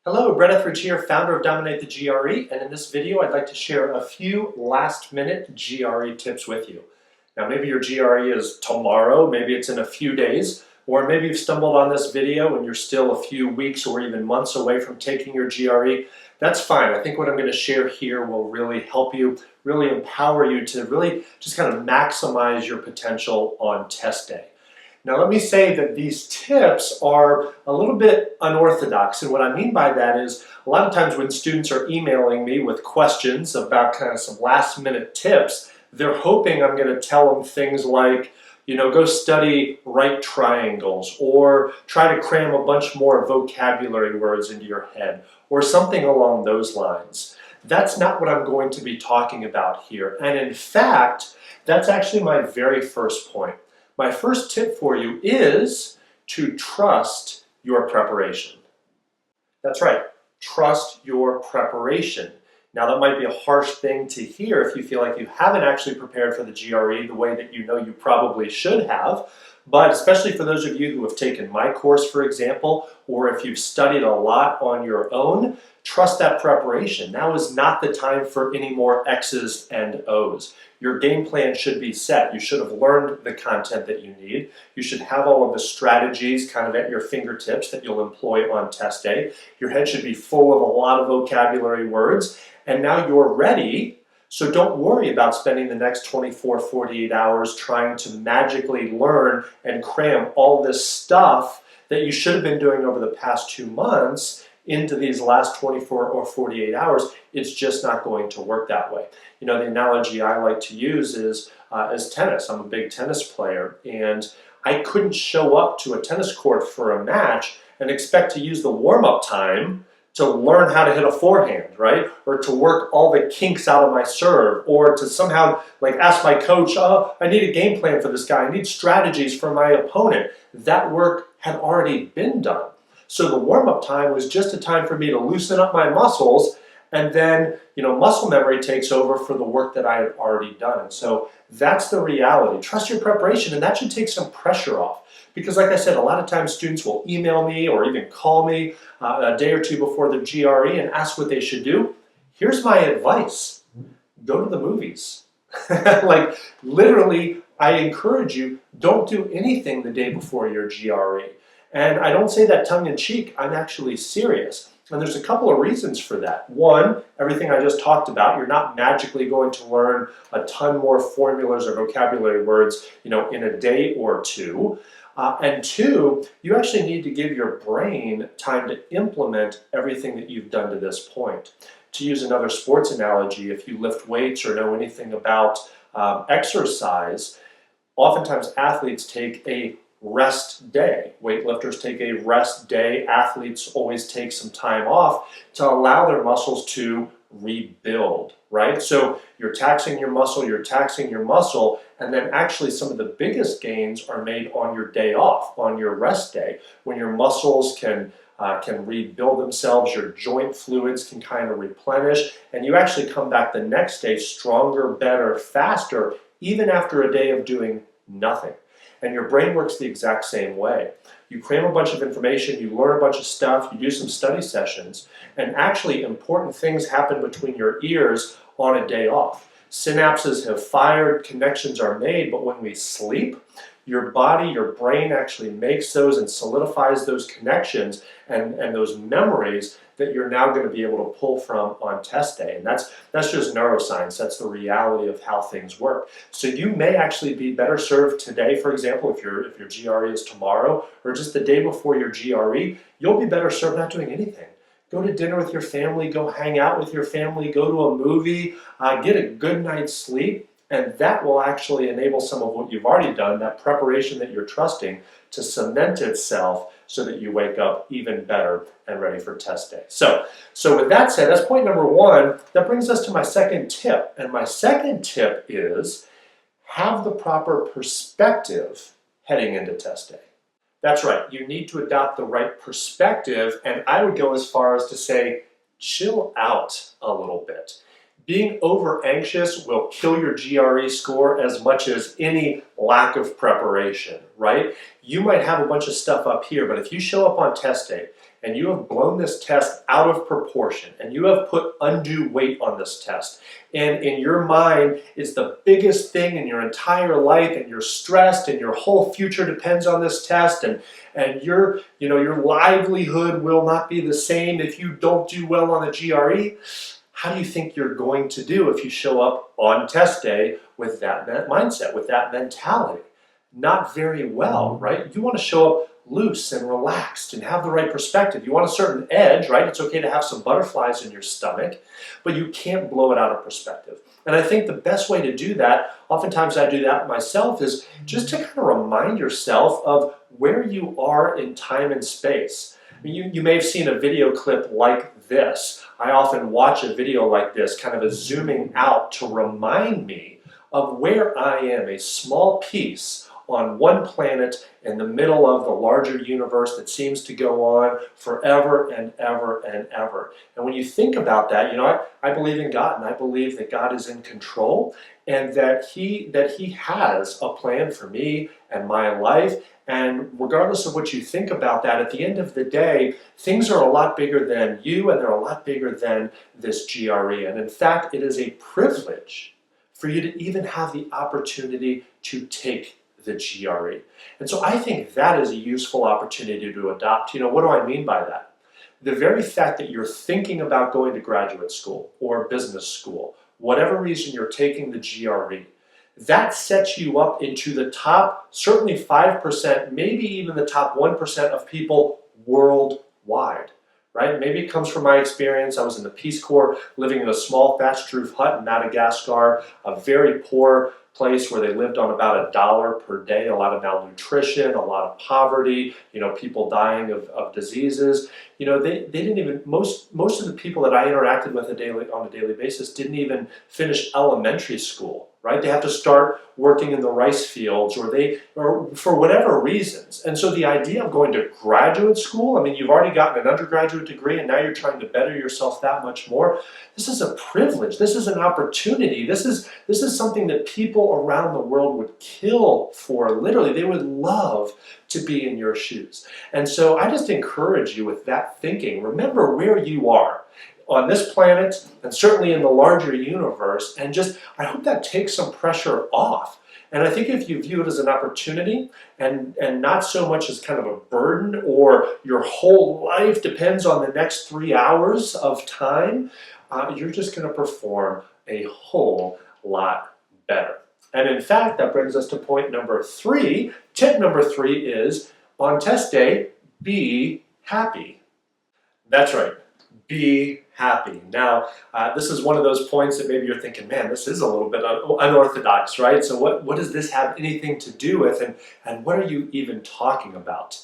Hello, Brett Etheridge here, founder of Dominate the GRE, and in this video I'd like to share a few last-minute GRE tips with you. Now maybe your GRE is tomorrow, maybe it's in a few days, or maybe you've stumbled on this video and you're still a few weeks or even months away from taking your GRE. That's fine. I think what I'm going to share here will really help you, really empower you to really just kind of maximize your potential on test day. Now let me say that these tips are a little bit unorthodox, and what I mean by that is a lot of times when students are emailing me with questions about kind of some last minute tips, they're hoping I'm going to tell them things like, go study right triangles, or try to cram a bunch more vocabulary words into your head, or something along those lines. That's not what I'm going to be talking about here, and in fact, that's actually my very first point. My first tip for you is to trust your preparation. That's right, trust your preparation. Now that might be a harsh thing to hear if you feel like you haven't actually prepared for the GRE the way that you know you probably should have, but especially for those of you who have taken my course, for example, or if you've studied a lot on your own, trust that preparation. Now is not the time for any more X's and O's. Your game plan should be set. You should have learned the content that you need. You should have all of the strategies kind of at your fingertips that you'll employ on test day. Your head should be full of a lot of vocabulary words, and now you're ready. So don't worry about spending the next 24, 48 hours trying to magically learn and cram all this stuff that you should have been doing over the past 2 months into these last 24 or 48 hours. It's just not going to work that way. The analogy I like to use is tennis. I'm a big tennis player, and I couldn't show up to a tennis court for a match and expect to use the warm-up time to learn how to hit a forehand, right? Or to work all the kinks out of my serve, or to somehow ask my coach, oh, I need a game plan for this guy. I need strategies for my opponent. That work had already been done. So the warm-up time was just a time for me to loosen up my muscles, and then, muscle memory takes over for the work that I had already done. And so that's the reality. Trust your preparation, and that should take some pressure off. Because like I said, a lot of times students will email me or even call me a day or two before their GRE and ask what they should do. Here's my advice. Go to the movies. Literally, I encourage you, don't do anything the day before your GRE. And I don't say that tongue-in-cheek, I'm actually serious. And there's a couple of reasons for that. One, everything I just talked about, you're not magically going to learn a ton more formulas or vocabulary words, in a day or two. And two, you actually need to give your brain time to implement everything that you've done to this point. To use another sports analogy, if you lift weights or know anything about exercise, oftentimes athletes take a rest day. Weightlifters take a rest day. Athletes always take some time off to allow their muscles to rebuild, right? So you're taxing your muscle, and then actually some of the biggest gains are made on your day off, on your rest day, when your muscles can rebuild themselves, your joint fluids can kind of replenish, and you actually come back the next day stronger, better, faster, even after a day of doing nothing. And your brain works the exact same way. You cram a bunch of information, you learn a bunch of stuff, you do some study sessions, and actually important things happen between your ears on a day off. Synapses have fired, connections are made, but when we sleep, your body, your brain actually makes those and solidifies those connections and those memories that you're now going to be able to pull from on test day. And that's just neuroscience. That's the reality of how things work. So you may actually be better served today, for example, if your GRE is tomorrow, or just the day before your GRE, you'll be better served not doing anything. Go to dinner with your family, go hang out with your family, go to a movie, get a good night's sleep, and that will actually enable some of what you've already done, that preparation that you're trusting, to cement itself so that you wake up even better and ready for test day. So with that said, that's point number one. That brings us to my second tip. And my second tip is have the proper perspective heading into test day. That's right, you need to adopt the right perspective, and I would go as far as to say, chill out a little bit. Being over anxious will kill your GRE score as much as any lack of preparation, right? You might have a bunch of stuff up here, but if you show up on test day and you have blown this test out of proportion, and you have put undue weight on this test, and in your mind it's the biggest thing in your entire life, and you're stressed, and your whole future depends on this test, and your livelihood will not be the same if you don't do well on the GRE, how do you think you're going to do if you show up on test day with that mindset, with that mentality? Not very well, right? You want to show up loose and relaxed and have the right perspective. You want a certain edge, right? It's okay to have some butterflies in your stomach, but you can't blow it out of perspective. And I think the best way to do that, oftentimes I do that myself, is just to kind of remind yourself of where you are in time and space. I mean, you may have seen a video clip like this. I often watch a video like this, kind of a zooming out to remind me of where I am, a small piece on one planet in the middle of the larger universe that seems to go on forever and ever and ever. And when you think about that, I believe in God, and I believe that God is in control, and that He has a plan for me and my life. And regardless of what you think about that, at the end of the day, things are a lot bigger than you, and they're a lot bigger than this GRE. And in fact, it is a privilege for you to even have the opportunity to take the GRE. And so I think that is a useful opportunity to adopt. What do I mean by that? The very fact that you're thinking about going to graduate school or business school, whatever reason you're taking the GRE, that sets you up into the top, certainly 5%, maybe even the top 1% of people worldwide, right? Maybe it comes from my experience. I was in the Peace Corps, living in a small thatched roof hut in Madagascar, a very poor place where they lived on about $1 per day, a lot of malnutrition, a lot of poverty, people dying of diseases. They didn't even, most of the people that I interacted with on a daily basis didn't even finish elementary school, right? They have to start working in the rice fields, or for whatever reasons. And so the idea of going to graduate school, I mean, you've already gotten an undergraduate degree and now you're trying to better yourself that much more. This is a privilege. This is an opportunity. This is something that people around the world would kill for. Literally, they would love to be in your shoes. And so I just encourage you with that thinking. Remember where you are on this planet, and certainly in the larger universe, and I hope that takes some pressure off. And I think if you view it as an opportunity and not so much as kind of a burden, or your whole life depends on the next 3 hours of time, you're just going to perform a whole lot better. And in fact, that brings us to point number 3. Tip number 3 is, on test day, be happy. That's right. Be happy. Now, this is one of those points that maybe you're thinking, man, this is a little bit unorthodox, right? So what does this have anything to do with, and what are you even talking about?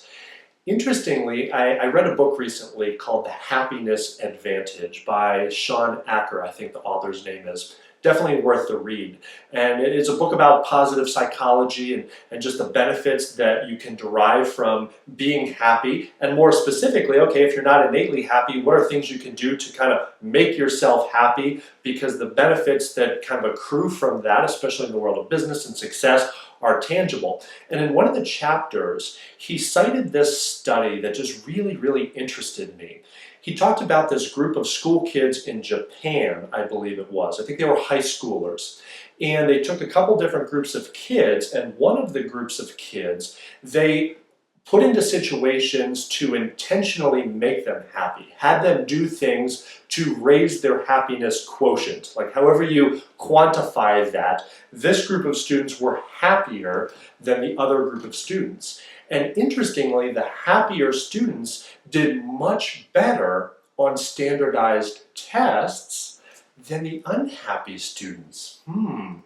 Interestingly, I read a book recently called The Happiness Advantage by Sean Acker, I think the author's name is. Definitely worth the read. And it's a book about positive psychology and just the benefits that you can derive from being happy. And more specifically, okay, if you're not innately happy, what are things you can do to kind of make yourself happy? Because the benefits that kind of accrue from that, especially in the world of business and success, are tangible. And in one of the chapters, he cited this study that just really, really interested me. He talked about this group of school kids in Japan, I believe it was. I think they were high schoolers. And they took a couple different groups of kids, and one of the groups of kids, they put into situations to intentionally make them happy, had them do things to raise their happiness quotient. Like however you quantify that, this group of students were happier than the other group of students. And interestingly, the happier students did much better on standardized tests than the unhappy students.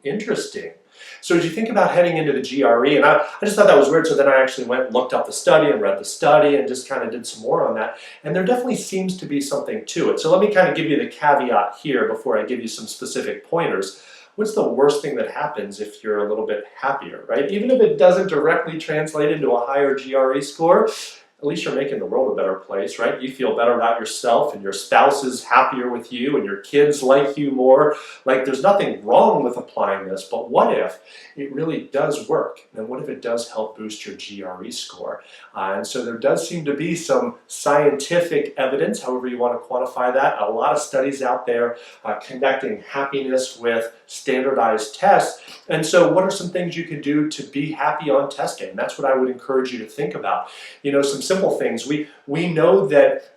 Interesting. So as you think about heading into the GRE, and I just thought that was weird, so then I actually went and looked up the study and read the study and just kind of did some more on that. And there definitely seems to be something to it. So let me kind of give you the caveat here before I give you some specific pointers. What's the worst thing that happens if you're a little bit happier, right? Even if it doesn't directly translate into a higher GRE score, at least you're making the world a better place, right? You feel better about yourself, and your spouse is happier with you, and your kids like you more. Like, there's nothing wrong with applying this, but what if it really does work? And what if it does help boost your GRE score? And so there does seem to be some scientific evidence, however you want to quantify that, a lot of studies out there connecting happiness with standardized tests. And so what are some things you can do to be happy on test day? And that's what I would encourage you to think about. You know, some simple things. We know that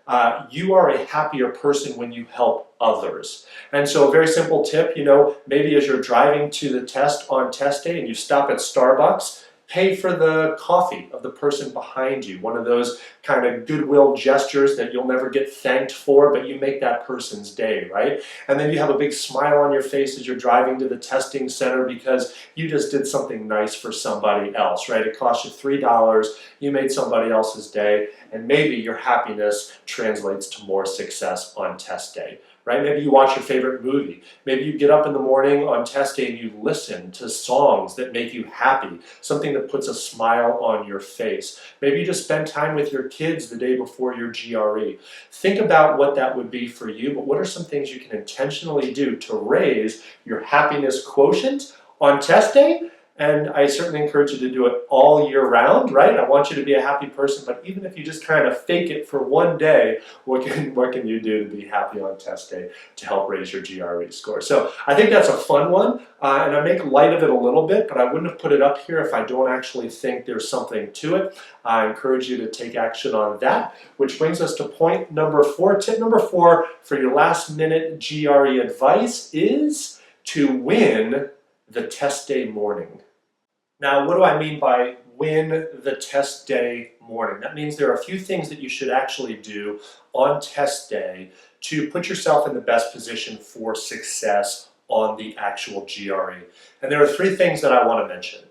you are a happier person when you help others. And so a very simple tip, you know, maybe as you're driving to the test on test day and you stop at Starbucks, pay for the coffee of the person behind you. One of those kind of goodwill gestures that you'll never get thanked for, but you make that person's day, right? And then you have a big smile on your face as you're driving to the testing center because you just did something nice for somebody else, right? It cost you $3, you made somebody else's day, and maybe your happiness translates to more success on test day. Right? Maybe you watch your favorite movie. Maybe you get up in the morning on test day and you listen to songs that make you happy, something that puts a smile on your face. Maybe you just spend time with your kids the day before your GRE. Think about what that would be for you, but what are some things you can intentionally do to raise your happiness quotient on test day? And I certainly encourage you to do it all year round, right? I want you to be a happy person, but even if you just kind of fake it for one day, what can you do to be happy on test day to help raise your GRE score? So I think that's a fun one, and I make light of it a little bit, but I wouldn't have put it up here if I don't actually think there's something to it. I encourage you to take action on that, which brings us to point number 4. Tip number 4 for your last minute GRE advice is to win the test day morning. Now, what do I mean by win the test day morning? That means there are a few things that you should actually do on test day to put yourself in the best position for success on the actual GRE. And there are 3 things that I want to mention.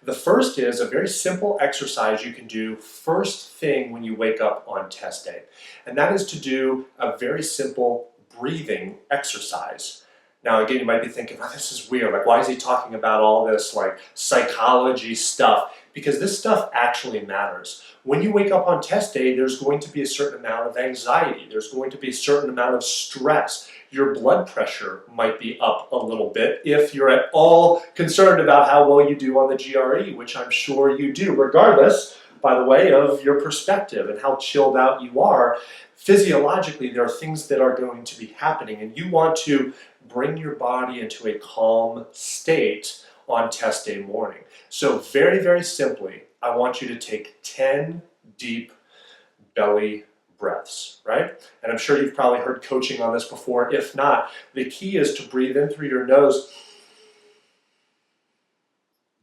The first is a very simple exercise you can do first thing when you wake up on test day. And that is to do a very simple breathing exercise. Now, again, you might be thinking, oh, this is weird. Like, why is he talking about all this, like, psychology stuff? Because this stuff actually matters. When you wake up on test day, there's going to be a certain amount of anxiety. There's going to be a certain amount of stress. Your blood pressure might be up a little bit if you're at all concerned about how well you do on the GRE, which I'm sure you do, regardless, by the way, of your perspective and how chilled out you are. Physiologically, there are things that are going to be happening, and you want to bring your body into a calm state on test day morning. So very, very simply, I want you to take 10 deep belly breaths, right? And I'm sure you've probably heard coaching on this before. If not, the key is to breathe in through your nose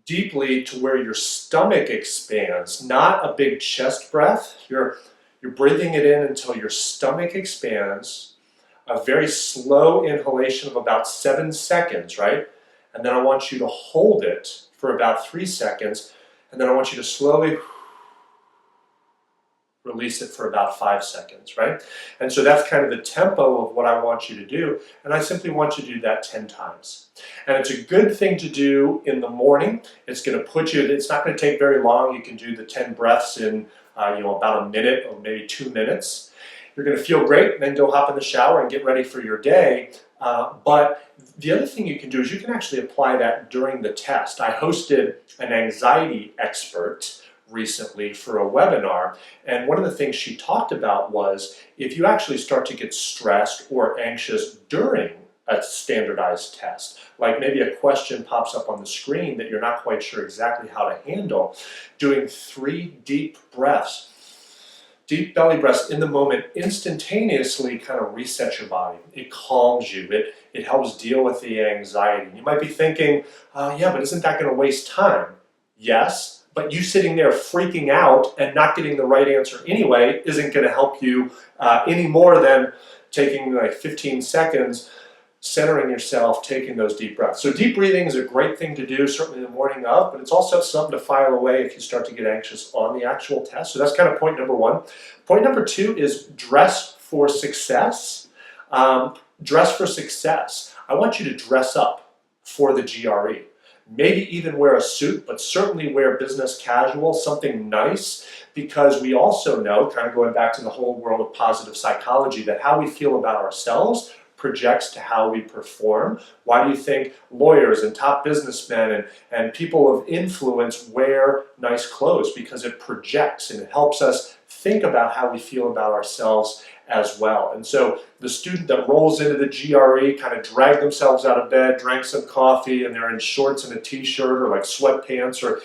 deeply to where your stomach expands, not a big chest breath. You're breathing it in until your stomach expands. A very slow inhalation of about 7 seconds, right? And then I want you to hold it for about 3 seconds, and then I want you to slowly release it for about 5 seconds, right? And so that's kind of the tempo of what I want you to do, and I simply want you to do that 10 times. And it's a good thing to do in the morning. It's going to put you, it's not going to take very long. You can do the 10 breaths in about a minute or maybe 2 minutes. You're going to feel great, and then go hop in the shower and get ready for your day. But the other thing you can do is you can actually apply that during the test. I hosted an anxiety expert recently for a webinar, and one of the things she talked about was if you actually start to get stressed or anxious during a standardized test, like maybe a question pops up on the screen that you're not quite sure exactly how to handle, doing 3 deep breaths, deep belly breaths in the moment, instantaneously kind of resets your body. It calms you. It helps deal with the anxiety. You might be thinking, yeah, but isn't that going to waste time? Yes, but you sitting there freaking out and not getting the right answer anyway isn't going to help you any more than taking like 15 seconds, centering yourself, taking those deep breaths. So deep breathing is a great thing to do, certainly the morning of, but it's also something to file away if you start to get anxious on the actual test. So that's kind of point number 1. Point number 2 is dress for success. Dress for success. I want you to dress up for the GRE. Maybe even wear a suit, but certainly wear business casual, something nice because we also know, kind of going back to the whole world of positive psychology, that how we feel about ourselves projects to how we perform. Why do you think lawyers and top businessmen and people of influence wear nice clothes? Because it projects and it helps us think about how we feel about ourselves as well. And so the student that rolls into the GRE, kind of dragged themselves out of bed, drank some coffee, and they're in shorts and a t-shirt or like sweatpants or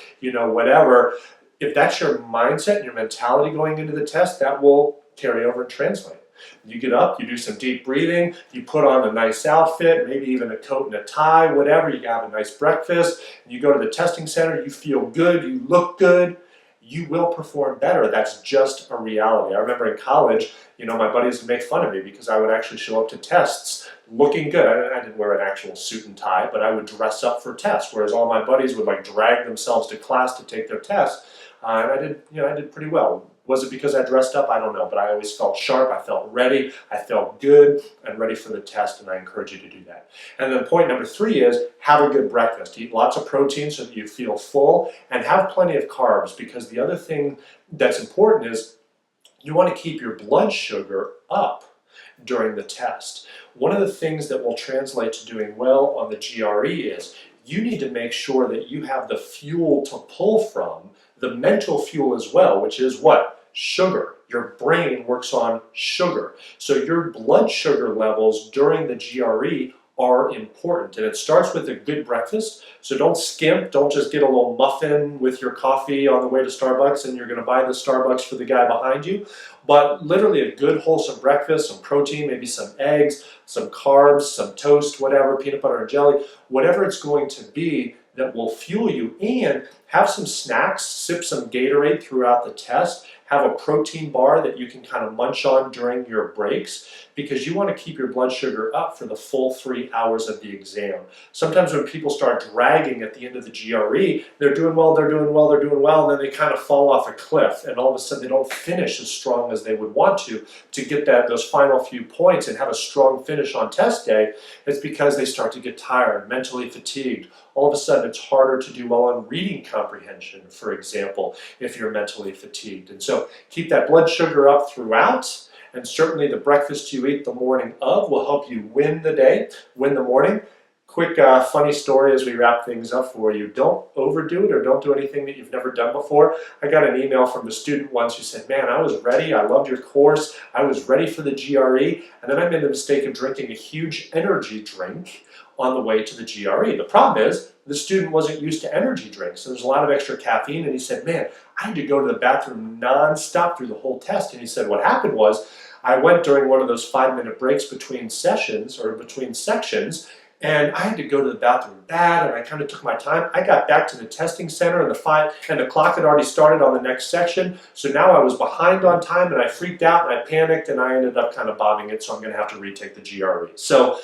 whatever, if that's your mindset and your mentality going into the test, that will carry over and translate. You get up, you do some deep breathing, you put on a nice outfit, maybe even a coat and a tie, whatever, you have a nice breakfast, you go to the testing center, you feel good, you look good, you will perform better. That's just a reality. I remember in college, my buddies would make fun of me because I would actually show up to tests looking good. I didn't wear an actual suit and tie, but I would dress up for tests, whereas all my buddies would like drag themselves to class to take their test. And I did pretty well. Was it because I dressed up? I don't know, but I always felt sharp, I felt ready, I felt good and ready for the test, and I encourage you to do that. And then point number 3 is have a good breakfast. Eat lots of protein so that you feel full, and have plenty of carbs, because the other thing that's important is you want to keep your blood sugar up during the test. One of the things that will translate to doing well on the GRE is you need to make sure that you have the fuel to pull from, the mental fuel as well, which is what? Sugar. Your brain works on sugar. So your blood sugar levels during the GRE are important, and it starts with a good breakfast. So don't skimp, don't just get a little muffin with your coffee on the way to Starbucks and you're going to buy the Starbucks for the guy behind you, but literally a good wholesome breakfast, some protein, maybe some eggs, some carbs, some toast, whatever, peanut butter and jelly, whatever it's going to be that will fuel you, and have some snacks, sip some Gatorade throughout the test, have a protein bar that you can kind of munch on during your breaks, because you want to keep your blood sugar up for the full 3 hours of the exam. Sometimes when people start dragging at the end of the GRE, they're doing well, they're doing well, they're doing well, and then they kind of fall off a cliff, and all of a sudden they don't finish as strong as they would want to get those final few points and have a strong finish on test day. It's because they start to get tired, mentally fatigued. All of a sudden it's harder to do well on reading comprehension, for example, if you're mentally fatigued. And so keep that blood sugar up throughout, and certainly the breakfast you eat the morning of will help you win the day, win the morning. Quick funny story as we wrap things up for you. Don't overdo it, or don't do anything that you've never done before. I got an email from a student once who said, man, I was ready, I loved your course, I was ready for the GRE, and then I made the mistake of drinking a huge energy drink on the way to the GRE. The problem is the student wasn't used to energy drinks, so there's a lot of extra caffeine, and he said, man, I had to go to the bathroom non-stop through the whole test. And he said what happened was I went during one of those 5-minute breaks between sessions or between sections, and I had to go to the bathroom bad, and I kind of took my time. I got back to the testing center, and the clock had already started on the next section, so now I was behind on time, and I freaked out, and I panicked, and I ended up kind of bombing it, so I'm going to have to retake the GRE. So,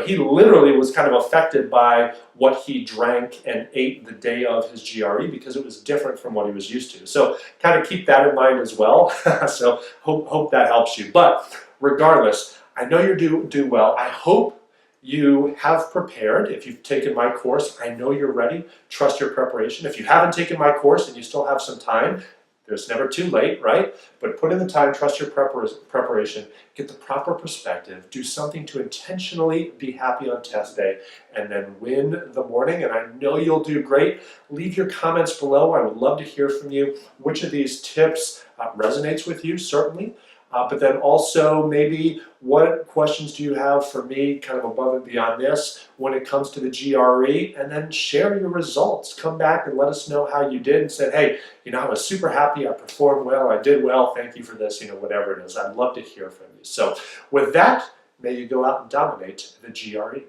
he literally was kind of affected by what he drank and ate the day of his GRE, because it was different from what he was used to. So kind of keep that in mind as well. So hope that helps you. But regardless, I know you do well. I hope you have prepared. If you've taken my course, I know you're ready. Trust your preparation. If you haven't taken my course and you still have some time, there's never too late, right? But put in the time, trust your preparation, get the proper perspective, do something to intentionally be happy on test day, and then win the morning. And I know you'll do great. Leave your comments below. I would love to hear from you. Which of these tips resonates with you, certainly. But then also maybe what questions do you have for me kind of above and beyond this when it comes to the GRE, and then share your results. Come back and let us know how you did and said, hey, I was super happy, I performed well, I did well, thank you for this, whatever it is. I'd love to hear from you. So with that, may you go out and dominate the GRE.